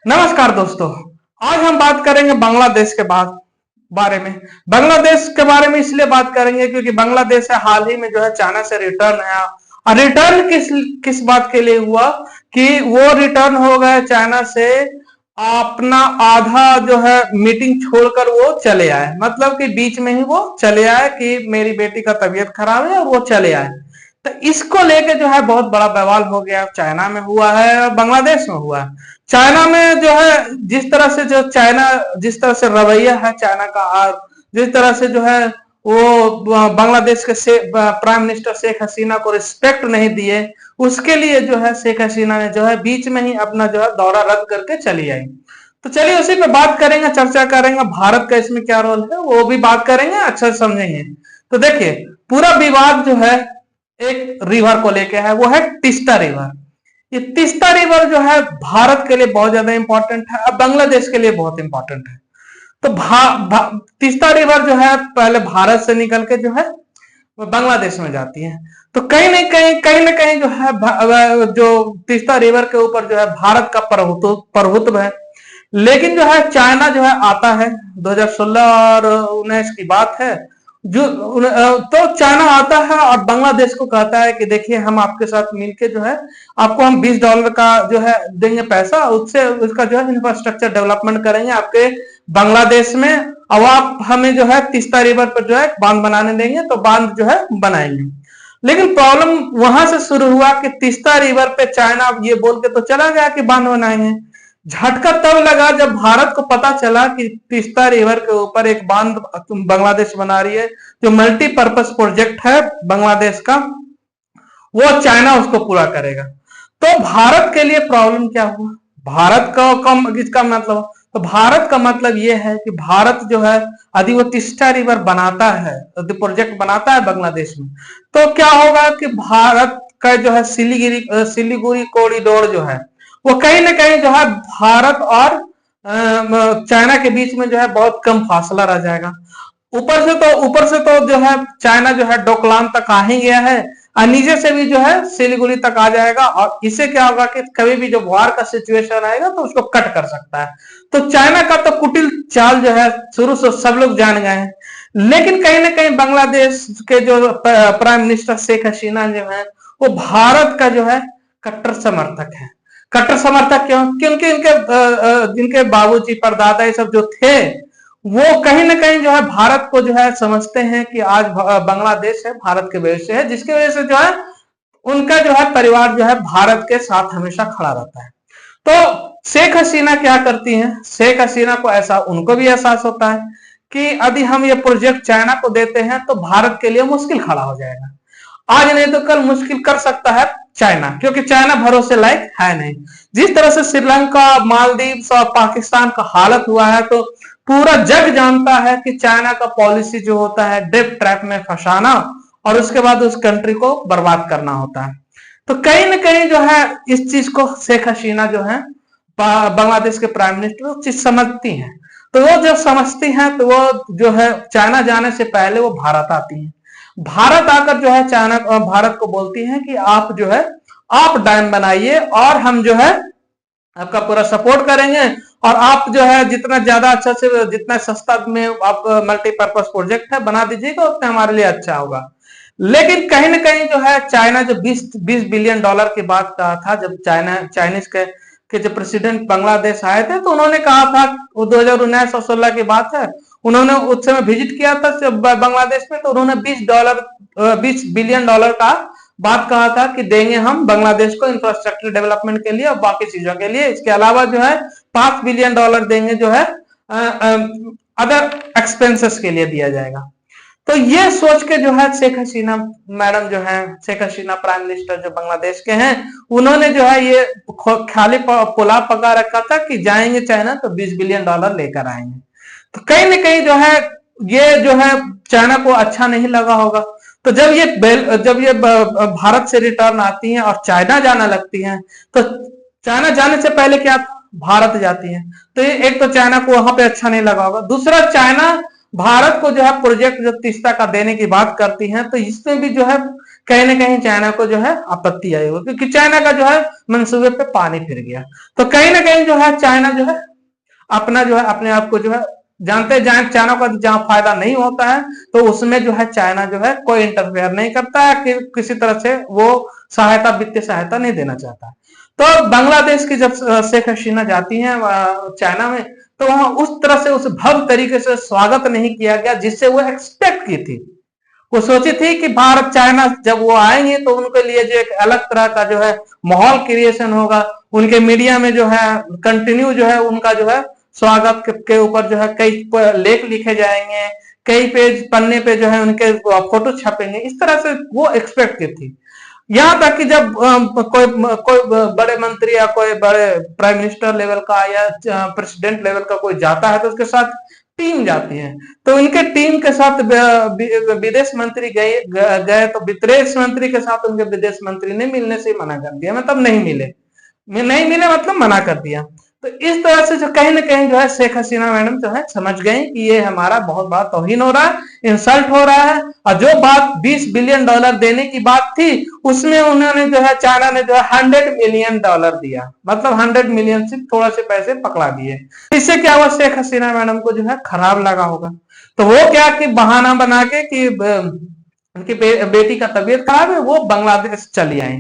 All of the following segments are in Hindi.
नमस्कार दोस्तों। आज हम बात करेंगे बांग्लादेश के बारे में। बांग्लादेश के बारे में इसलिए बात करेंगे क्योंकि बांग्लादेश से हाल ही में चाइना से रिटर्न आया। और रिटर्न किस बात के लिए हुआ कि वो रिटर्न हो गए चाइना से अपना आधा मीटिंग छोड़कर वो चले आए। मतलब कि बीच में ही वो चले आए कि मेरी बेटी का तबीयत खराब है और वो चले आए। तो इसको लेके बहुत बड़ा बवाल हो गया। चाइना में हुआ है और बांग्लादेश में हुआ है। चाइना में जिस तरह से जिस तरह से रवैया है चाइना का, और जिस तरह से वो बांग्लादेश के प्राइम मिनिस्टर शेख हसीना को रिस्पेक्ट नहीं दिए, उसके लिए शेख हसीना ने बीच में ही अपना दौरा रद्द करके चली आई। तो चलिए उसी पे बात करेंगे, चर्चा करेंगे। भारत का इसमें क्या रोल है वो भी बात करेंगे, अच्छा समझेंगे। तो देखिए, पूरा विवाद एक रिवर को लेके है, वो है तीस्ता रिवर। ये तीस्ता रिवर भारत के लिए बहुत ज्यादा इंपॉर्टेंट है और बांग्लादेश के लिए बहुत इंपॉर्टेंट है। तो तीस्ता रिवर पहले भारत से निकल के वो बांग्लादेश में जाती है। तो कहीं ना कहीं जो तीस्ता रिवर के ऊपर भारत का प्रभुत्व है। लेकिन चाइना आता है 2016 और 19 की बात है। तो चाइना आता है और बांग्लादेश को कहता है कि देखिए, हम आपके साथ मिलके आपको हम $20 का देंगे पैसा, उससे उसका इंफ्रास्ट्रक्चर डेवलपमेंट करेंगे आपके बांग्लादेश में। अब आप हमें तीस्ता रिवर पर बांध बनाने देंगे तो बांध बनाएंगे। लेकिन प्रॉब्लम वहां से शुरू हुआ कि तीस्ता रिवर पे चाइना ये बोल के तो चला गया कि बांध बनाएंगे। झटका तब लगा जब भारत को पता चला कि तीस्ता रिवर के ऊपर एक बांध बांग्लादेश बना रही है, जो मल्टीपर्पज प्रोजेक्ट है बांग्लादेश का, वो चाइना उसको पूरा करेगा। तो भारत के लिए प्रॉब्लम क्या हुआ? भारत का इसका मतलब, तो भारत का मतलब ये है कि भारत यदि वो तीस्ता रिवर बनाता है, प्रोजेक्ट बनाता है बांग्लादेश में, तो क्या होगा कि भारत का सिलीगुड़ी कॉरिडोर वो कहीं ना कहीं भारत और चाइना के बीच में बहुत कम फासला रह जाएगा। ऊपर से तो चाइना डोकलाम तक आ ही गया है और नीचे से भी सिलीगुड़ी तक आ जाएगा। और इससे क्या होगा कि कभी भी जो वार का सिचुएशन आएगा तो उसको कट कर सकता है। तो चाइना का तो कुटिल चाल शुरू से सब लोग जान गए हैं। लेकिन कहीं ना कहीं बांग्लादेश के प्राइम मिनिस्टर शेख हसीना वो भारत का कट्टर समर्थक है। कट्टर समर्थक क्यों? क्योंकि इनके बाबूजी परदादा ये सब जो थे, वो कहीं ना कहीं भारत को समझते हैं कि आज बांग्लादेश है भारत के भविष्य है, जिसकी वजह से उनका परिवार भारत के साथ हमेशा खड़ा रहता है। तो शेख हसीना क्या करती हैं? शेख हसीना को उनको भी एहसास होता है कि यदि हम ये प्रोजेक्ट चाइना को देते हैं तो भारत के लिए मुश्किल खड़ा हो जाएगा। आज नहीं तो कल मुश्किल कर सकता है चाइना, क्योंकि चाइना भरोसे लायक है नहीं। जिस तरह से श्रीलंका, मालदीव और पाकिस्तान का हालत हुआ है, तो पूरा जग जानता है कि चाइना का पॉलिसी होता है डेट ट्रैप में फंसाना और उसके बाद उस कंट्री को बर्बाद करना होता है। तो कहीं ना कहीं इस चीज को शेख हसीना बांग्लादेश के प्राइम मिनिस्टर चीज समझती हैं। तो वो जब समझती हैं तो वो चाइना जाने से पहले वो भारत आती हैं। भारत आकर चाइना भारत को बोलती हैं कि आप डैम बनाइए और हम आपका पूरा सपोर्ट करेंगे, और आप जितना ज्यादा अच्छा से जितना सस्ता में आप मल्टीपर्पज प्रोजेक्ट है बना दीजिएगा उतना हमारे लिए अच्छा होगा। लेकिन कहीं ना कहीं चाइना 20 बिलियन डॉलर की बात कहा था, जब चाइनीज के जो प्रेसिडेंट बांग्लादेश आए थे, तो उन्होंने कहा था, वो 2019 और 16 की बात है, उन्होंने उस समय विजिट किया था बांग्लादेश में, तो उन्होंने $20 बिलियन का बात कहा था कि देंगे हम बांग्लादेश को इंफ्रास्ट्रक्चर डेवलपमेंट के लिए और बाकी चीजों के लिए। इसके अलावा $5 बिलियन देंगे अदर एक्सपेंसेस के लिए दिया जाएगा। तो ये सोच के Sheikh Hasina madam Sheikh Hasina prime minister जो बांग्लादेश के हैं, उन्होंने ये खाली पुलाव पका रखा था कि जाएंगे चाइना तो $20 बिलियन लेकर आएंगे। तो कहीं ना कहीं ये चाइना को अच्छा नहीं लगा होगा। तो जब ये भारत से रिटर्न आती हैं और चाइना जाना लगती हैं, तो चाइना जाने से पहले क्या भारत जाती है। तो ये एक तो चाइना को वहां पे अच्छा नहीं लगा होगा। दूसरा, चाइना भारत को प्रोजेक्ट तीस्ता का देने की बात करती हैं, तो इसमें भी कहीं ना कहीं चाइना को जो है आपत्ति आई होगी, क्योंकि चाइना का जो है मंसूबे पे पानी फिर गया। तो कहीं ना कहीं जो है चाइना जो है अपना जो है अपने आप को जो है जानते जाए, चाइना का जहां फायदा नहीं होता है तो उसमें जो है चाइना जो है कोई इंटरफेयर नहीं करता है, कि किसी तरह से वो सहायता, वित्तीय सहायता नहीं देना चाहता। तो बांग्लादेश की जब शेख हसीना जाती हैं चाइना में, तो वहां उस तरह से, उस भव्य तरीके से स्वागत नहीं किया गया जिससे वो एक्सपेक्ट की थी। वो सोची थी कि भारत चाइना जब वो आएंगे तो उनके लिए जो एक अलग तरह का जो है माहौल क्रिएशन होगा, उनके मीडिया में जो है कंटिन्यू जो है उनका जो है स्वागत के ऊपर जो है कई लेख लिखे जाएंगे, कई पेज पन्ने पे जो है उनके फोटो छपेंगे, इस तरह से वो एक्सपेक्ट की थी। यहाँ तक कि जब कोई कोई बड़े मंत्री या कोई बड़े प्राइम मिनिस्टर लेवल का या प्रेसिडेंट लेवल का कोई जाता है तो उसके साथ टीम जाती है, तो उनके टीम के साथ विदेश मंत्री गए तो विदेश मंत्री के साथ उनके विदेश मंत्री ने मिलने से मना कर दिया, मतलब नहीं मिले मतलब मना कर दिया। तो इस तरह से जो कहीं ना कहीं जो है शेख हसीना मैडम जो है समझ गई कि ये हमारा बहुत बड़ा तौहीन हो रहा है, इंसल्ट हो रहा है। और जो बात $20 बिलियन देने की बात थी उसमें उन्होंने जो है चाइना ने जो है $100 मिलियन दिया, मतलब 100 मिलियन से थोड़ा से पैसे पकड़ा दिए। इससे क्या हुआ, शेख हसीना मैडम को जो है खराब लगा होगा, तो वो क्या कि बहाना बना के कि उनकी बेटी का तबीयत खराब है, वो बांग्लादेश चली आई।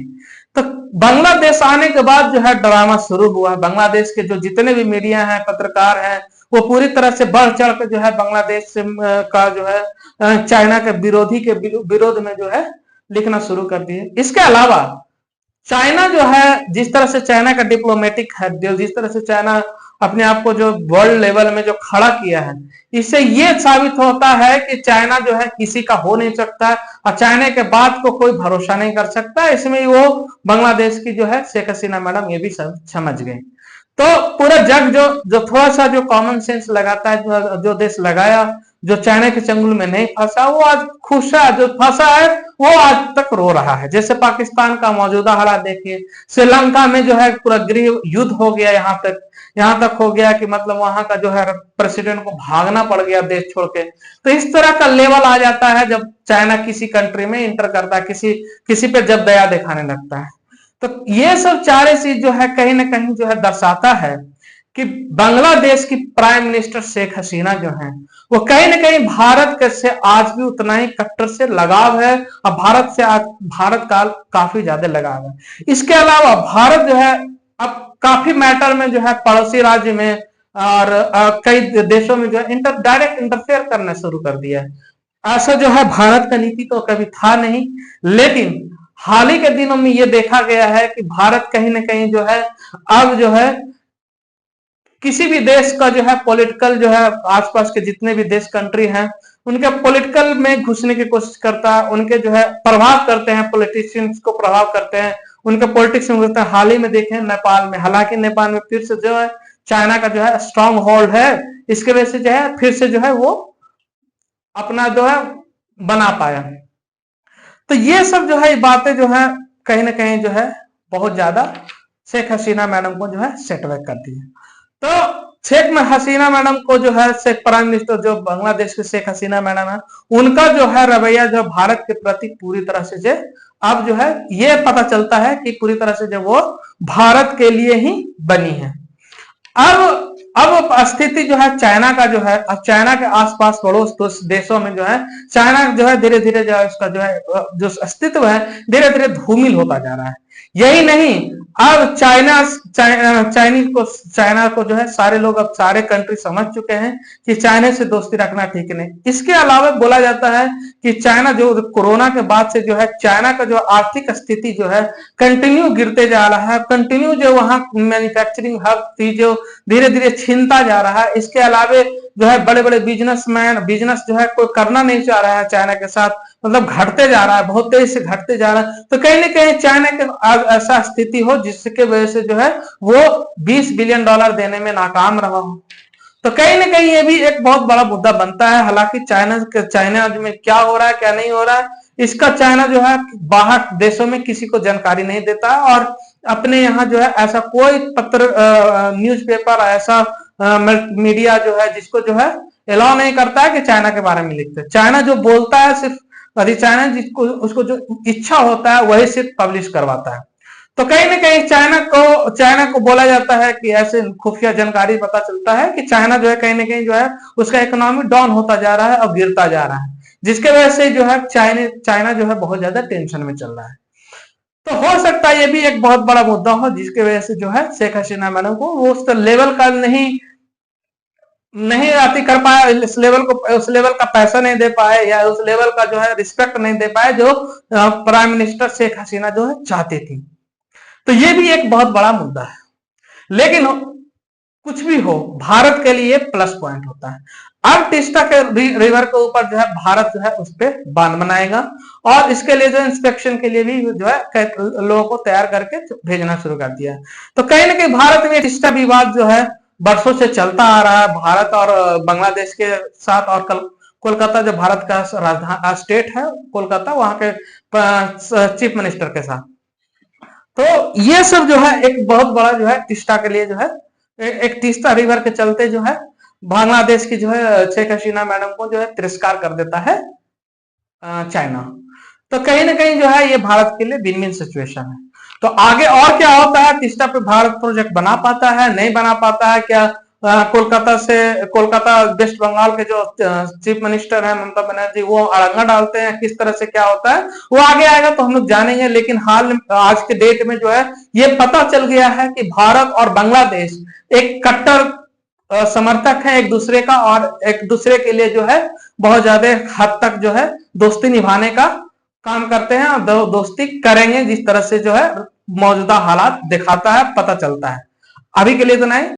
तो बांग्लादेश आने के बाद जो है ड्रामा शुरू हुआ। बांग्लादेश के जो जितने भी मीडिया हैं, पत्रकार हैं, वो पूरी तरह से बढ़ चढ़ के जो है बांग्लादेश से का जो है चाइना के विरोध में जो है लिखना शुरू कर दिए। इसके अलावा चाइना जो है, जिस तरह से चाइना का डिप्लोमेटिक है, जिस तरह से चाइना अपने आप को जो वर्ल्ड लेवल में जो खड़ा किया है, इससे ये साबित होता है कि चाइना जो है किसी का हो नहीं सकता और चाइना के बात को कोई भरोसा नहीं कर सकता। इसमें वो बांग्लादेश की जो है शेख हसीना मैडम ये भी समझ गए। तो पूरा जग जो थोड़ा सा जो कॉमन सेंस लगाता है, जो देश लगाया, जो चाइना के चंगुल में नहीं फंसा, वो आज खुश है। जो फंसा है वो आज तक रो रहा है। जैसे पाकिस्तान का मौजूदा हालात देखिए, श्रीलंका में जो है पूरा गृह युद्ध हो गया, यहाँ तक हो गया कि मतलब वहां का जो है प्रेसिडेंट को भागना पड़ गया देश छोड़ के। तो इस तरह का लेवल आ जाता है जब चाइना किसी कंट्री में इंटर करता है, किसी पे जब दया दिखाने लगता है। तो ये सब चारे चीज जो है कहीं ना कहीं जो है दर्शाता है कि बांग्लादेश की प्राइम मिनिस्टर शेख हसीना जो है वो कहीं ना कहीं भारत से आज भी उतना ही कट्टर से लगाव है और भारत का काफी ज्यादा लगाव है। इसके अलावा भारत जो है अब काफी मैटर में जो है पड़ोसी राज्य में और कई देशों में जो है डायरेक्ट इंटरफेयर करना शुरू कर दिया है। ऐसा जो है भारत का नीति तो कभी था नहीं, लेकिन हाल ही के दिनों में ये देखा गया है कि भारत कहीं ना कहीं जो है अब जो है किसी भी देश का जो है पॉलिटिकल जो है आसपास के जितने भी देश कंट्री हैं उनके पॉलिटिकल में घुसने की कोशिश करता है, उनके जो है प्रभाव करते हैं, पॉलिटिशियंस को प्रभाव करते हैं, उनके पॉलिटिक्स में घुसते हैं। हाल ही में देखें नेपाल में, हालांकि नेपाल में फिर से जो है चाइना का जो है स्ट्रॉन्ग होल्ड है, इसके वजह से जो है फिर से जो है वो अपना जो है बना पाया। तो ये सब जो है बातें जो है कहीं ना कहीं जो है बहुत ज्यादा शेख हसीना मैडम को जो है सेटबैक करती है। तो शेख हसीना मैडम को जो है शेख प्राइम मिनिस्टर जो बांग्लादेश के शेख हसीना मैडम है, उनका जो है रवैया जो भारत के प्रति पूरी तरह से जो अब जो है ये पता चलता है कि पूरी तरह से जो वो भारत के लिए ही बनी है। अब स्थिति जो है चाइना का जो है, अब चाइना के आसपास पड़ोस देशों में जो है चाइना जो है धीरे धीरे जो है उसका जो है जो अस्तित्व है धीरे धीरे धूमिल होता जा रहा है। यही नहीं, अब चाइना को जो है सारे लोग, अब सारे कंट्री समझ चुके हैं कि चाइना से दोस्ती रखना ठीक नहीं। इसके अलावा बोला जाता है कि चाइना जो कोरोना के बाद से जो है चाइना का जो आर्थिक स्थिति जो है कंटिन्यू गिरते जा रहा है, कंटिन्यू जो वहां मैन्युफैक्चरिंग हब थी जो धीरे धीरे छीनता जा रहा है। इसके अलावा जो है बड़े बड़े बिजनेस जो है कोई करना नहीं चाह रहा है चाइना के साथ, मतलब घटते जा रहा है, बहुत तेजी से घटते जा रहा है। तो कहीं ना कहीं चाइना के ऐसा स्थिति हो जिसके वजह से जो है वो $20 बिलियन देने में नाकाम रहा हो, तो कहीं ना कहीं ये भी एक बहुत बड़ा मुद्दा बनता है। हालांकि चाइना में क्या हो रहा है क्या नहीं हो रहा है इसका चाइना जो है बाहर देशों में किसी को जानकारी नहीं देता है, और अपने यहाँ जो है ऐसा कोई पत्र न्यूज़पेपर ऐसा मीडिया जो है जिसको जो है अलाउ नहीं करता है कि चाइना के बारे में लिखते। चाइना जो बोलता है सिर्फ यदि चाइना जिसको उसको जो इच्छा होता है वही सिर्फ पब्लिश करवाता है। तो कहीं ना कहीं चाइना को बोला जाता है कि ऐसे खुफिया जानकारी पता चलता है कि चाइना जो है कहीं ना कहीं जो है उसका इकोनॉमी डाउन होता जा रहा है और गिरता जा रहा है, जिसके वजह से जो है चाइना जो है बहुत ज्यादा टेंशन में चल रहा है। तो हो सकता है ये भी एक बहुत बड़ा मुद्दा हो जिसकी वजह से जो है शेख हसीना मैडम को वो उस लेवल का नहीं नहीं आती कर पाया, उस लेवल का पैसा नहीं दे पाए या उस लेवल का जो है रिस्पेक्ट नहीं दे पाए जो प्राइम मिनिस्टर शेख हसीना जो है चाहती थी। तो ये भी एक बहुत बड़ा मुद्दा है। लेकिन कुछ भी हो, भारत के लिए प्लस पॉइंट होता है। अब टिस्टा के रिवर के ऊपर जो है भारत जो है उस पर बांध बनाएगा और इसके लिए जो इंस्पेक्शन के लिए भी जो है लोगों को तैयार करके भेजना शुरू कर दिया है। तो कहीं ना कहीं भारत में टिस्टा विवाद जो है बरसों से चलता आ रहा है, भारत और बांग्लादेश के साथ। और कोलकाता जो भारत का राजधानी स्टेट है कोलकाता, वहां के चीफ मिनिस्टर के साथ। तो ये सब जो है एक बहुत बड़ा जो है टिस्टा के लिए जो है एक टिस्टा रिवर के चलते जो है बांग्लादेश की जो है शेख हसीना मैडम को जो है तिरस्कार कर देता है चाइना। तो कहीं ना कहीं जो है ये भारत के लिए विन विन सिचुएशन है। तो आगे और क्या होता है, टिस्टा पे भारत प्रोजेक्ट बना पाता है नहीं बना पाता है, क्या कोलकाता वेस्ट बंगाल के जो चीफ मिनिस्टर है ममता बनर्जी वो अड़ंगा डालते हैं, किस तरह से क्या होता है वो आगे आएगा तो हम लोग जानेंगे। लेकिन आज के डेट में जो है ये पता चल गया है कि भारत और बांग्लादेश एक कट्टर समर्थक है एक दूसरे का और एक दूसरे के लिए जो है बहुत ज्यादा हद तक जो है दोस्ती निभाने का काम करते हैं और दोस्ती करेंगे, जिस तरह से जो है मौजूदा हालात दिखाता है, पता चलता है। अभी के लिए तो नहीं।